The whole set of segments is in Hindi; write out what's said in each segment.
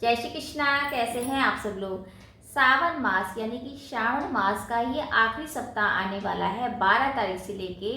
जय श्री कृष्णा। कैसे हैं आप सब लोग। सावन मास यानी कि श्रावण मास का ये आखिरी सप्ताह आने वाला है 12 तारीख से लेके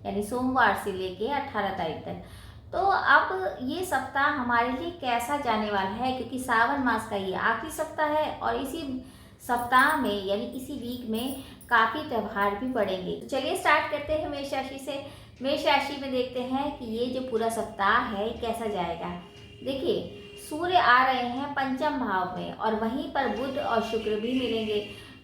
यानी सोमवार से लेके 18 तारीख तक। तो अब ये सप्ताह हमारे लिए कैसा जाने वाला है, क्योंकि सावन मास का ये आखिरी सप्ताह है और इसी सप्ताह में यानी इसी वीक में काफ़ी त्यौहार भी पड़ेंगे। तो चलिए स्टार्ट करते हैं मेष राशि से। मेष राशि में देखते हैं कि ये जो पूरा सप्ताह है कैसा जाएगा। देखिए, सूर्य आ रहे हैं पंचम भाव में और वहीं पर बुध और शुक्र भी मिलेंगे।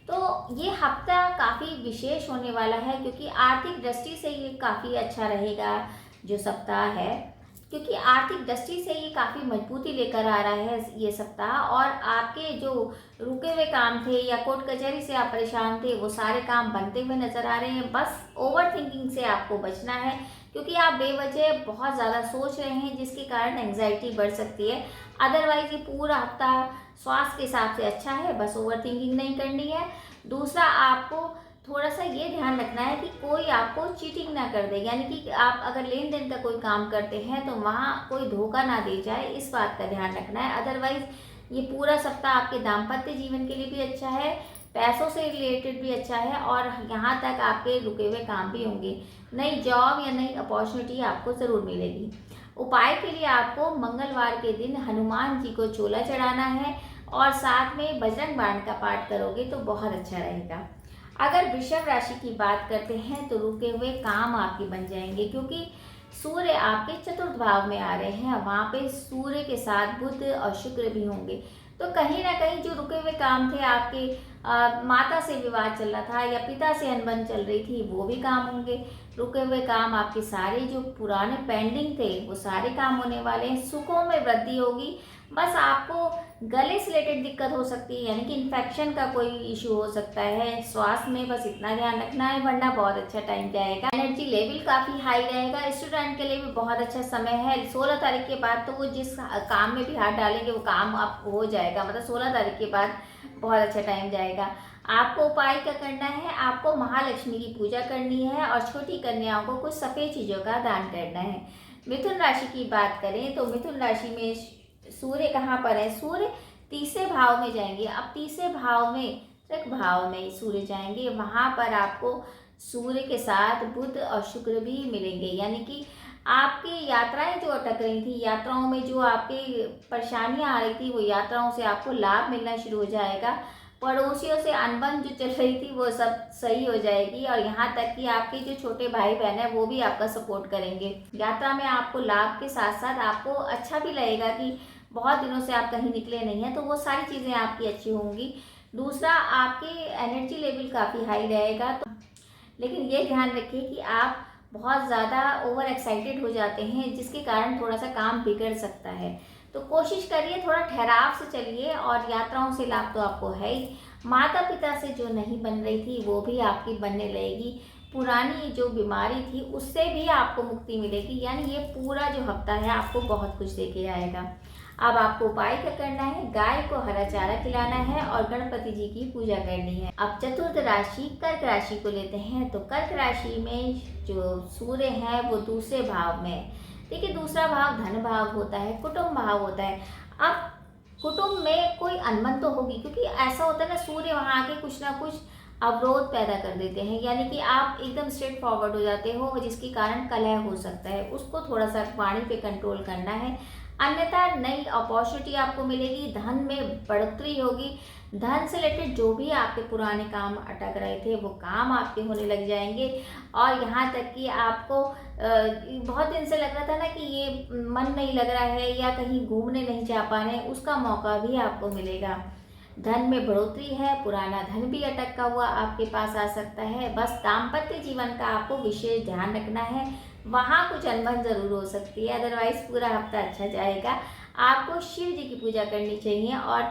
तो ये हफ्ता काफ़ी विशेष होने वाला है, क्योंकि आर्थिक दृष्टि से ये काफ़ी अच्छा रहेगा जो सप्ताह है, क्योंकि आर्थिक दृष्टि से ये काफ़ी मजबूती लेकर आ रहा है ये सप्ताह। और आपके जो रुके हुए काम थे या कोर्ट कचहरी से आप परेशान थे, वो सारे काम बनते हुए नजर आ रहे हैं। बस ओवर थिंकिंग से आपको बचना है, क्योंकि आप बेवजह बहुत ज़्यादा सोच रहे हैं, जिसके कारण एंग्जाइटी बढ़ सकती है। अदरवाइज ये पूरा हफ्ता स्वास्थ्य के हिसाब से अच्छा है, बस ओवर थिंकिंग नहीं करनी है। दूसरा, आपको थोड़ा सा ये ध्यान रखना है कि कोई आपको चीटिंग ना कर दे, यानी कि आप अगर लेन देन का कोई काम करते हैं तो वहाँ कोई धोखा ना दे जाए, इस बात का ध्यान रखना है। अदरवाइज ये पूरा सप्ताह आपके दाम्पत्य जीवन के लिए भी अच्छा है, पैसों से रिलेटेड भी अच्छा है, और यहाँ तक आपके रुके हुए काम भी होंगे। नई जॉब या नई अपॉर्चुनिटी आपको ज़रूर मिलेगी। उपाय के लिए आपको मंगलवार के दिन हनुमान जी को चोला चढ़ाना है और साथ में बजरंग बाण का पाठ करोगे तो बहुत अच्छा रहेगा। अगर वृषभ राशि की बात करते हैं तो रुके हुए काम आपके बन जाएंगे, क्योंकि सूर्य आपके चतुर्थ भाव में आ रहे हैं। वहाँ पे सूर्य के साथ बुध और शुक्र भी होंगे। तो कहीं ना कहीं जो रुके हुए काम थे आपके, माता से विवाद चल रहा था या पिता से अनबन चल रही थी, वो भी काम होंगे। रुके हुए काम आपके सारे जो पुराने पेंडिंग थे वो सारे काम होने वाले हैं। सुखों में वृद्धि होगी। बस आपको गले से रिलेटेड दिक्कत हो सकती है, यानी कि इन्फेक्शन का कोई इशू हो सकता है। स्वास्थ्य में बस इतना ध्यान रखना है, वरना बहुत अच्छा टाइम जाएगा। एनर्जी लेवल काफ़ी हाई रहेगा। स्टूडेंट के लिए भी बहुत अच्छा समय है। 16 तारीख के बाद तो वो जिस काम में भी हाथ डालेंगे वो काम आप हो जाएगा, मतलब 16 तारीख के बाद बहुत अच्छा टाइम जाएगा। आपको उपाय क्या करना है, आपको महालक्ष्मी की पूजा करनी है और छोटी कन्याओं को कुछ सफ़ेद चीज़ों का दान करना है। मिथुन राशि की बात करें तो मिथुन राशि में सूर्य कहाँ पर है, सूर्य तीसरे भाव में जाएंगे। अब तीसरे भाव में, तृक भाव में सूर्य जाएंगे, वहाँ पर आपको सूर्य के साथ बुध और शुक्र भी मिलेंगे। यानी कि आपकी यात्राएं जो अटक रही थी, यात्राओं में जो आपकी परेशानियां आ रही थी, वो यात्राओं से आपको लाभ मिलना शुरू हो जाएगा। पड़ोसियों से अनबन जो चल रही थी वो सब सही हो जाएगी, और यहाँ तक कि आपके जो छोटे भाई बहन है वो भी आपका सपोर्ट करेंगे। यात्रा में आपको लाभ के साथ साथ आपको अच्छा भी लगेगा कि बहुत दिनों से आप कहीं निकले नहीं हैं, तो वो सारी चीज़ें आपकी अच्छी होंगी। दूसरा, आपकी एनर्जी लेवल काफ़ी हाई रहेगा। तो लेकिन ये ध्यान रखिए कि आप बहुत ज़्यादा ओवर एक्साइटेड हो जाते हैं, जिसके कारण थोड़ा सा काम बिगड़ सकता है। तो कोशिश करिए थोड़ा ठहराव से चलिए, और यात्राओं से लाभ तो आपको है ही। माता पिता से जो नहीं बन रही थी वो भी आपकी बनने लगेगी। पुरानी जो बीमारी थी उससे भी आपको मुक्ति मिलेगी। यानी ये पूरा जो हफ्ता है आपको बहुत कुछ दे के आएगा। अब आपको उपाय क्या करना है, गाय को हरा चारा खिलाना है और गणपति जी की पूजा करनी है। अब चतुर्थ राशि कर्क राशि को लेते हैं। तो कर्क राशि में जो सूर्य है वो दूसरे भाव में है। देखिए, दूसरा भाव धन भाव होता है, कुटुंब भाव होता है। अब कुटुंब में कोई अनबन तो होगी, क्योंकि ऐसा होता है ना, सूर्य वहाँ आके कुछ ना कुछ अवरोध पैदा कर देते हैं। यानी कि आप एकदम स्ट्रेट फॉरवर्ड हो जाते हो, जिसके कारण कलह हो सकता है। उसको थोड़ा सा वाणी पे कंट्रोल करना है। अन्यथा नई अपॉर्चुनिटी आपको मिलेगी, धन में बढ़ोतरी होगी। धन से रिलेटेड जो भी आपके पुराने काम अटक रहे थे वो काम आपके होने लग जाएंगे। और यहाँ तक कि आपको बहुत दिन से लग रहा था ना कि ये मन नहीं लग रहा है या कहीं घूमने नहीं जा पा रहे हैं, उसका मौका भी आपको मिलेगा। धन में बढ़ोतरी है, पुराना धन भी अटका हुआ आपके पास आ सकता है। बस दाम्पत्य जीवन का आपको विशेष ध्यान रखना है, वहाँ कुछ अनबन जरूर हो सकती है। अदरवाइज पूरा हफ्ता अच्छा जाएगा। आपको शिव जी की पूजा करनी चाहिए, और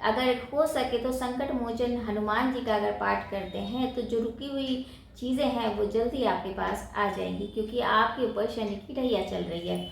अगर हो सके तो संकट मोचन हनुमान जी का अगर पाठ करते हैं तो जो रुकी हुई चीज़ें हैं वो जल्दी आपके पास आ जाएंगी, क्योंकि आपके ऊपर शनि की ढैया चल रही है।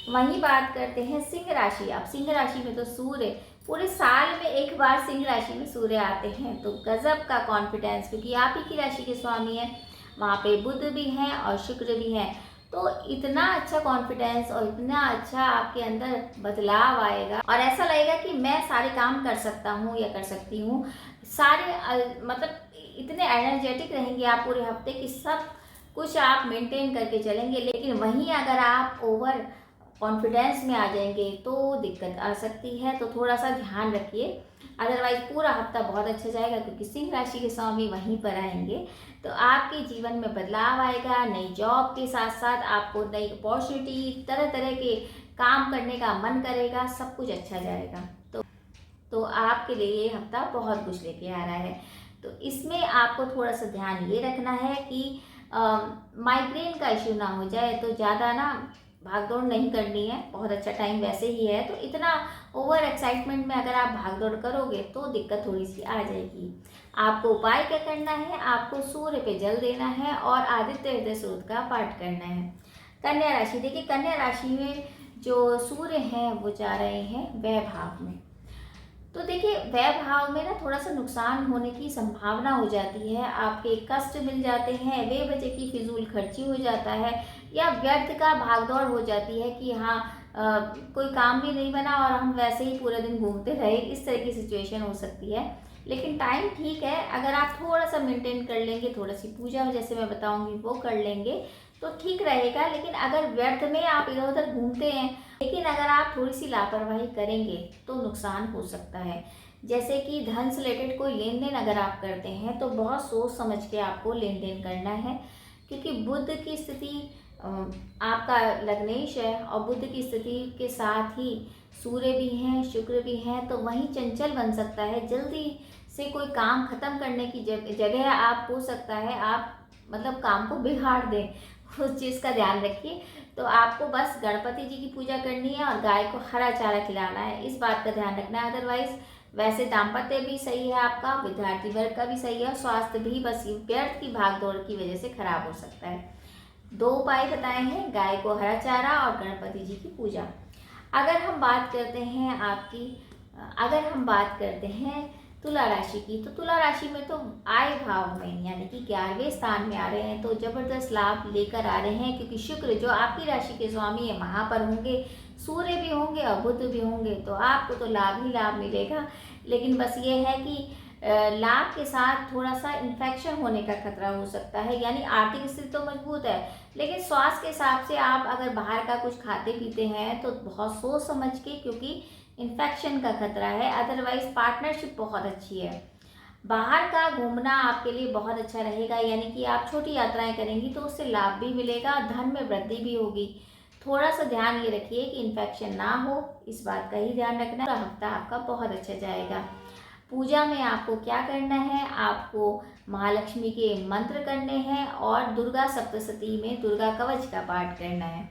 वहीं बात करते हैं सिंह राशि। अब सिंह राशि में तो सूर्य पूरे साल में एक बार सिंह राशि में सूर्य आते हैं, तो गजब का कॉन्फिडेंस, क्योंकि आप ही की राशि के स्वामी हैं। वहाँ पे बुध भी हैं और शुक्र भी हैं। तो इतना अच्छा कॉन्फिडेंस और इतना अच्छा आपके अंदर बदलाव आएगा और ऐसा लगेगा कि मैं सारे काम कर सकता हूँ या कर सकती हूँ। सारे मतलब इतने एनर्जेटिक रहेंगे आप पूरे हफ्ते कि सब कुछ आप मेंटेन करके चलेंगे। लेकिन वहीं अगर आप ओवर कॉन्फिडेंस में आ जाएंगे तो दिक्कत आ सकती है, तो थोड़ा सा ध्यान रखिए। अदरवाइज पूरा हफ्ता बहुत अच्छा जाएगा क्योंकि सिंह राशि के स्वामी वहीं पर आएंगे, तो आपके जीवन में बदलाव आएगा। नई जॉब के साथ साथ आपको नई अपॉर्चुनिटी, तरह तरह के काम करने का मन करेगा, सब कुछ अच्छा जाएगा। तो आपके लिए ये हफ्ता बहुत कुछ लेके आ रहा है। तो इसमें आपको थोड़ा सा ध्यान ये रखना है कि माइग्रेन का इश्यू ना हो जाए, तो ज़्यादा ना भागदौड़ नहीं करनी है। बहुत अच्छा टाइम वैसे ही है, तो इतना ओवर एक्साइटमेंट में अगर आप भागदौड़ करोगे तो दिक्कत थोड़ी सी आ जाएगी। आपको उपाय क्या करना है, आपको सूर्य पे जल देना है और आदित्य हृदय सूक्त का पाठ करना है। कन्या राशि, देखिए कन्या राशि में जो सूर्य हैं वो जा रहे हैं व्यय भाव में। तो देखिए व्यय भाव में ना थोड़ा सा नुकसान होने की संभावना हो जाती है, आपके कष्ट मिल जाते हैं, बेवजह की फिजूल खर्ची हो जाता है, या व्यर्थ का भागदौड़ हो जाती है कि हाँ कोई काम भी नहीं बना और हम वैसे ही पूरा दिन घूमते रहे, इस तरह की सिचुएशन हो सकती है। लेकिन टाइम ठीक है, अगर आप थोड़ा सा मेंटेन कर लेंगे, थोड़ा सी पूजा जैसे मैं बताऊंगी वो कर लेंगे तो ठीक रहेगा। लेकिन अगर व्यर्थ में आप इधर उधर घूमते हैं, लेकिन अगर आप थोड़ी सी लापरवाही करेंगे तो नुकसान हो सकता है। जैसे कि धन से रिलेटेड कोई लेन देन अगर आप करते हैं तो बहुत सोच समझ के आपको लेन देन करना है, क्योंकि बुध की स्थिति आपका लग्नेश है और बुध की स्थिति के साथ ही सूर्य भी हैं, शुक्र भी हैं, तो वहीं चंचल बन सकता है। जल्दी से कोई काम खत्म करने की जगह आप हो सकता है आप मतलब काम को बिगाड़ दें, उस चीज़ का ध्यान रखिए। तो आपको बस गणपति जी की पूजा करनी है और गाय को हरा चारा खिलाना है, इस बात का ध्यान रखना है। अदरवाइज वैसे दाम्पत्य भी सही है आपका, विद्यार्थी वर्ग का भी सही है, और स्वास्थ्य भी बस व्यर्थ की भागदौड़ की वजह से खराब हो सकता है। दो उपाय बताए हैं, गाय को हरा चारा और गणपति जी की पूजा। अगर हम बात करते हैं तुला राशि की, तो तुला राशि में तो आय भाव में यानी कि 11वें स्थान में आ रहे हैं, तो जबरदस्त लाभ लेकर आ रहे हैं, क्योंकि शुक्र जो आपकी राशि के स्वामी है वहां पर होंगे, सूर्य भी होंगे और बुध भी होंगे, तो आपको तो लाभ ही लाभ मिलेगा। लेकिन बस ये है कि लाभ के साथ थोड़ा सा इन्फेक्शन होने का खतरा हो सकता है। यानी आर्थिक स्थिति तो मजबूत है, लेकिन स्वास्थ्य के हिसाब से आप अगर बाहर का कुछ खाते पीते हैं तो बहुत सोच समझ के, क्योंकि इन्फेक्शन का खतरा है। अदरवाइज पार्टनरशिप बहुत अच्छी है, बाहर का घूमना आपके लिए बहुत अच्छा रहेगा, यानी कि आप छोटी यात्राएं करेंगी तो उससे लाभ भी मिलेगा, धन में वृद्धि भी होगी। थोड़ा सा ध्यान ये रखिए कि इन्फेक्शन ना हो, इस बात का ही ध्यान रखना। पूरा हफ्ता आपका बहुत अच्छा जाएगा। पूजा में आपको क्या करना है, आपको महालक्ष्मी के मंत्र करने हैं और दुर्गा सप्तशती में दुर्गा कवच का पाठ करना है।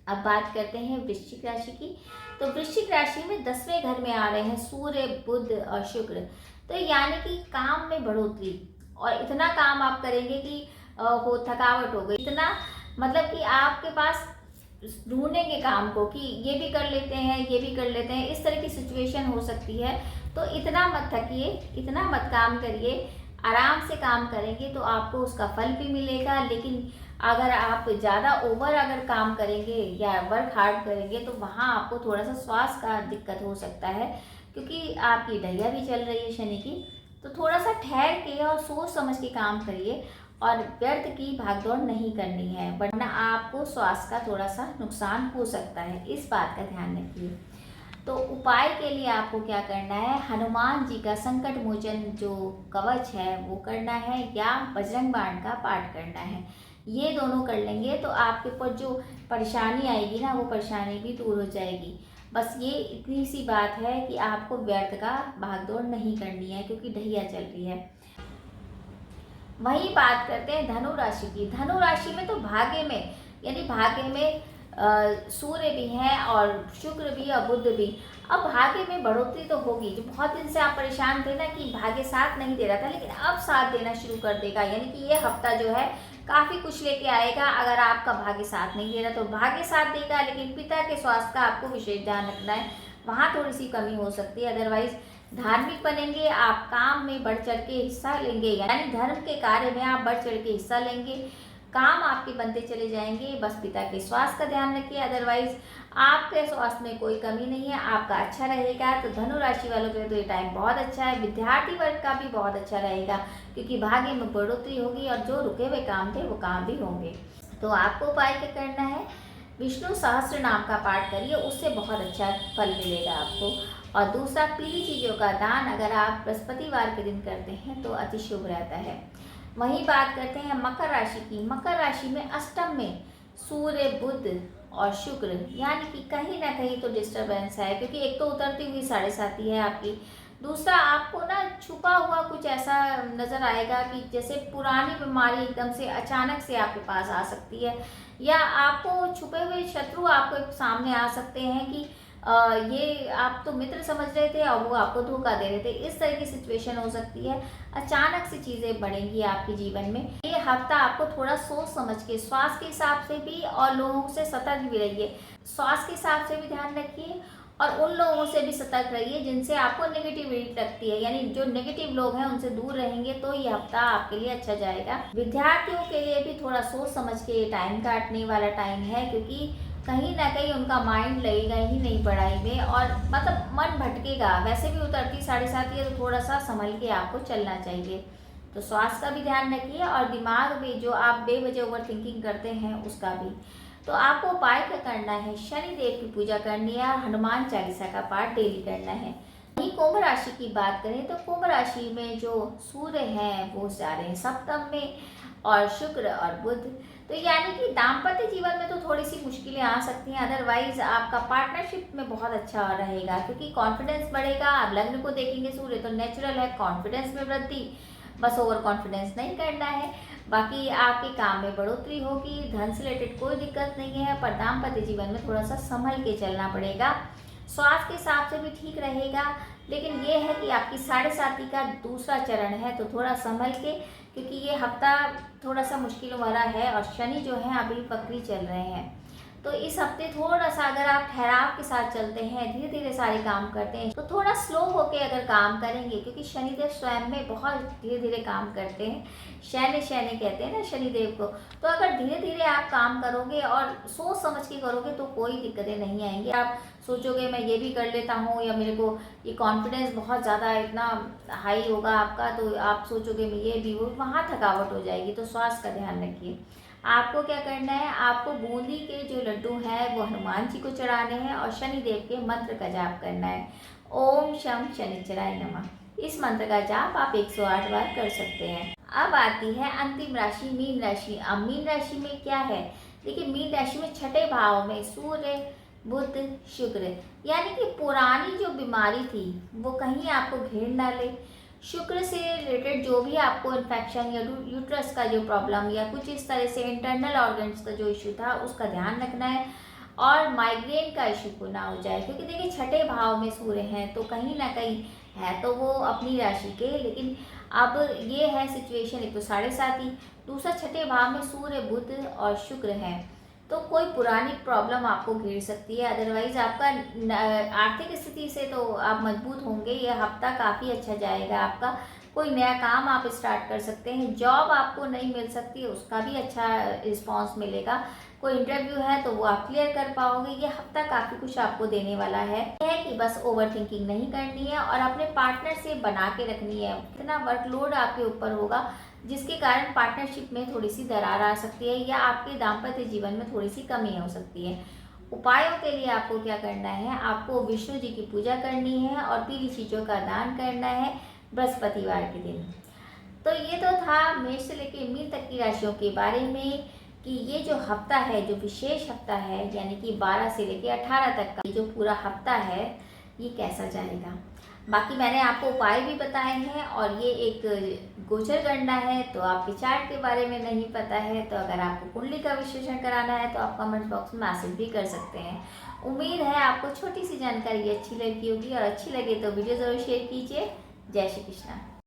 अब बात करते हैं वृश्चिक राशि की। तो वृश्चिक राशि में 10वें घर में आ रहे हैं सूर्य, बुध और शुक्र, तो यानी कि काम में बढ़ोतरी, और इतना काम आप करेंगे कि हो थकावट हो गई, इतना मतलब कि आपके पास ढूंढेंगे काम को कि ये भी कर लेते हैं, ये भी कर लेते हैं, इस तरह की सिचुएशन हो सकती है। तो इतना मत थकिए, इतना मत काम करिए, आराम से काम करेंगे तो आपको उसका फल भी मिलेगा। लेकिन अगर आप ज़्यादा ओवर अगर काम करेंगे या वर्क हार्ड करेंगे तो वहाँ आपको थोड़ा सा स्वास्थ्य का दिक्कत हो सकता है, क्योंकि आपकी डैया भी चल रही है शनि की। तो थोड़ा सा ठहर के और सोच समझ के काम करिए, और व्यर्थ की भागदौड़ नहीं करनी है, वरना आपको स्वास्थ्य का थोड़ा सा नुकसान हो सकता है, इस बात का ध्यान रखिए। तो उपाय के लिए आपको क्या करना है, हनुमान जी का संकट मोचन जो कवच है वो करना है, या बजरंग बाण का पाठ करना है। ये दोनों कर लेंगे तो आपके ऊपर जो परेशानी आएगी ना, वो परेशानी भी दूर हो जाएगी। बस ये इतनी सी बात है कि आपको व्यर्थ का भागदौड़ नहीं करनी है, क्योंकि ढैया चल रही है। वही बात करते हैं धनु राशि की। धनु राशि में तो भाग्य में, यानी भाग्य में सूर्य भी हैं और शुक्र भी और बुध भी। अब भाग्य में बढ़ोतरी तो होगी, जो बहुत दिन से आप परेशान थे ना कि भाग्य साथ नहीं दे रहा था, लेकिन अब साथ देना शुरू कर देगा। यानी कि ये हफ्ता जो है काफ़ी कुछ लेके आएगा। अगर आपका भाग्य साथ नहीं दे रहा तो भाग्य साथ देगा, लेकिन पिता के स्वास्थ्य का आपको विशेष ध्यान रखना है, वहाँ थोड़ी सी कमी हो सकती है। अदरवाइज धार्मिक बनेंगे, आप काम में बढ़ चढ़ के हिस्सा लेंगे, यानी धर्म के कार्य में आप बढ़ चढ़ के हिस्सा लेंगे, काम आपके बनते चले जाएंगे। बस पिता के स्वास्थ्य का ध्यान रखिए, अदरवाइज आपके स्वास्थ्य में कोई कमी नहीं है, आपका अच्छा रहेगा। तो धनु राशि वालों के लिए तो ये टाइम बहुत अच्छा है। विद्यार्थी वर्ग का भी बहुत अच्छा रहेगा, क्योंकि भाग्य में बढ़ोतरी होगी और जो रुके हुए काम थे वो काम भी होंगे। तो आपको उपाय क्या करना है, विष्णु सहस्त्र नाम का पाठ करिए, उससे बहुत अच्छा फल मिलेगा आपको। और दूसरा, पीली चीज़ों का दान अगर आप बृहस्पतिवार के दिन करते हैं तो अति शुभ रहता है। वहीं बात करते हैं मकर राशि की। मकर राशि में अष्टम में सूर्य, बुध और शुक्र, यानी कि कहीं ना कहीं तो डिस्टरबेंस है, क्योंकि एक तो उतरती हुई 7.5 है आपकी, दूसरा आपको ना छुपा हुआ कुछ ऐसा नज़र आएगा कि जैसे पुरानी बीमारी एकदम से अचानक से आपके पास आ सकती है, या आपको छुपे हुए शत्रु आपको सामने आ सकते हैं कि ये आप तो मित्र समझ रहे थे और वो आपको धोखा दे रहे थे। इस तरह की सिचुएशन हो सकती है। अचानक से चीज़ें बढ़ेंगी आपके जीवन में। ये हफ्ता आपको थोड़ा सोच समझ के, स्वास्थ्य के हिसाब से भी और लोगों से सतर्क भी रहिए। स्वास्थ्य के हिसाब से भी ध्यान रखिए और उन लोगों से भी सतर्क रहिए जिनसे आपको नेगेटिविटी लगती है, यानी जो नेगेटिव लोग हैं उनसे दूर रहेंगे तो ये हफ्ता आपके लिए अच्छा जाएगा। विद्यार्थियों के लिए भी थोड़ा सोच समझ के टाइम काटने वाला टाइम है, क्योंकि कहीं ना कहीं उनका माइंड लगेगा ही नहीं पढ़ाई में, और मतलब मन भटकेगा। वैसे भी उतरती 7.5 है, तो थोड़ा सा संभल के आपको चलना चाहिए। तो स्वास्थ्य का भी ध्यान रखिए और दिमाग में जो आप बेवजह ओवर थिंकिंग करते हैं उसका भी। तो आपको उपाय क्या करना है, शनि देव की पूजा करनी है और हनुमान चालीसा का पाठ डेली करना है। वहीं कुंभ राशि की बात करें तो कुंभ राशि में जो सूर्य हैं वो जा रहे हैं सप्तम में, और शुक्र और बुध, तो यानी कि दाम्पत्य जीवन में तो थोड़ी सी मुश्किलें आ सकती हैं। अदरवाइज आपका पार्टनरशिप में बहुत अच्छा रहेगा, क्योंकि कॉन्फिडेंस बढ़ेगा। आप लग्न को देखेंगे, सूर्य तो नेचुरल है, कॉन्फिडेंस में वृद्धि, बस ओवर कॉन्फिडेंस नहीं करना है। बाकी आपके काम में बढ़ोतरी होगी, धन से रिलेटेड कोई दिक्कत नहीं है, पर दाम्पत्य जीवन में थोड़ा सा संभल के चलना पड़ेगा। स्वास्थ्य के हिसाब से भी ठीक रहेगा, लेकिन ये है कि आपकी 7.5 का दूसरा चरण है, तो थोड़ा संभल के, क्योंकि ये हफ्ता थोड़ा सा मुश्किल वाला है और शनि जो है अभी वक्री चल रहे हैं। तो इस हफ्ते थोड़ा सा अगर आप ठहराव के साथ चलते हैं, धीरे धीरे सारे काम करते हैं, तो थोड़ा स्लो होके अगर काम करेंगे, क्योंकि शनिदेव स्वयं में बहुत धीरे धीरे काम करते हैं, शैन्य शैन्य कहते हैं ना शनिदेव को। तो अगर धीरे धीरे आप काम करोगे और सोच समझ के करोगे तो कोई दिक्कतें नहीं आएंगी। आप सोचोगे मैं ये भी कर लेता हूँ, या मेरे को ये कॉन्फिडेंस बहुत ज़्यादा इतना हाई होगा आपका, तो आप सोचोगे मैं ये भी, वो वहाँ थकावट हो जाएगी। तो स्वास्थ्य का ध्यान रखिए। आपको क्या करना है, आपको बूंदी के जो लड्डू हैं वो हनुमान जी को चढ़ाने हैं और शनि देव के मंत्र का जाप करना है। ओम शम शनिचराय नमः। इस मंत्र का जाप आप 108 बार कर सकते हैं। अब आती है अंतिम राशि, मीन राशि। अब मीन राशि में क्या है, देखिए मीन राशि में छठे भाव में सूर्य, बुध, शुक्र, यानी कि पुरानी जो बीमारी थी वो कहीं आपको घेर ना ले। शुक्र से रिलेटेड जो भी आपको इन्फेक्शन या यूट्रस का जो प्रॉब्लम या कुछ इस तरह से इंटरनल ऑर्गन्स का जो इशू था उसका ध्यान रखना है, और माइग्रेन का इशू को ना हो जाए, क्योंकि देखिए छठे भाव में सूर्य हैं तो कहीं ना कहीं है तो वो अपनी राशि के, लेकिन अब ये है सिचुएशन, एक तो 7.5, दूसरा छठे भाव में सूर्य, बुध और शुक्र है, तो कोई पुरानी प्रॉब्लम आपको घेर सकती है। अदरवाइज आपका आर्थिक स्थिति से तो आप मजबूत होंगे। यह हफ्ता काफ़ी अच्छा जाएगा आपका। कोई नया काम आप स्टार्ट कर सकते हैं। जॉब आपको नहीं मिल सकती है, उसका भी अच्छा रिस्पांस मिलेगा। कोई इंटरव्यू है तो वो आप क्लियर कर पाओगे। ये हफ्ता काफ़ी कुछ आपको देने वाला है कि बस ओवर थिंकिंग नहीं करनी है और अपने पार्टनर से बना के रखनी है। इतना वर्कलोड आपके ऊपर होगा जिसके कारण पार्टनरशिप में थोड़ी सी दरार आ सकती है, या आपके दाम्पत्य जीवन में थोड़ी सी कमी हो सकती है। उपायों के लिए आपको क्या करना है, आपको विष्णु जी की पूजा करनी है और पीली चीज़ों का दान करना है बृहस्पतिवार के दिन। तो ये तो था मेष से लेकर मीन तक की राशियों के बारे में, कि ये जो हफ्ता है, जो विशेष हफ्ता है, यानी कि 12 से लेकर 18 तक का जो पूरा हफ्ता है, ये कैसा जाएगा। बाकी मैंने आपको उपाय भी बताए हैं, और ये एक गोचर गणना है, तो आपके चार्ट के बारे में नहीं पता है तो अगर आपको कुंडली का विश्लेषण कराना है तो आप कमेंट बॉक्स में मैसेज भी कर सकते हैं। उम्मीद है आपको छोटी सी जानकारी अच्छी लगी होगी, और अच्छी लगे तो वीडियो ज़रूर शेयर कीजिए। जय श्री कृष्णा।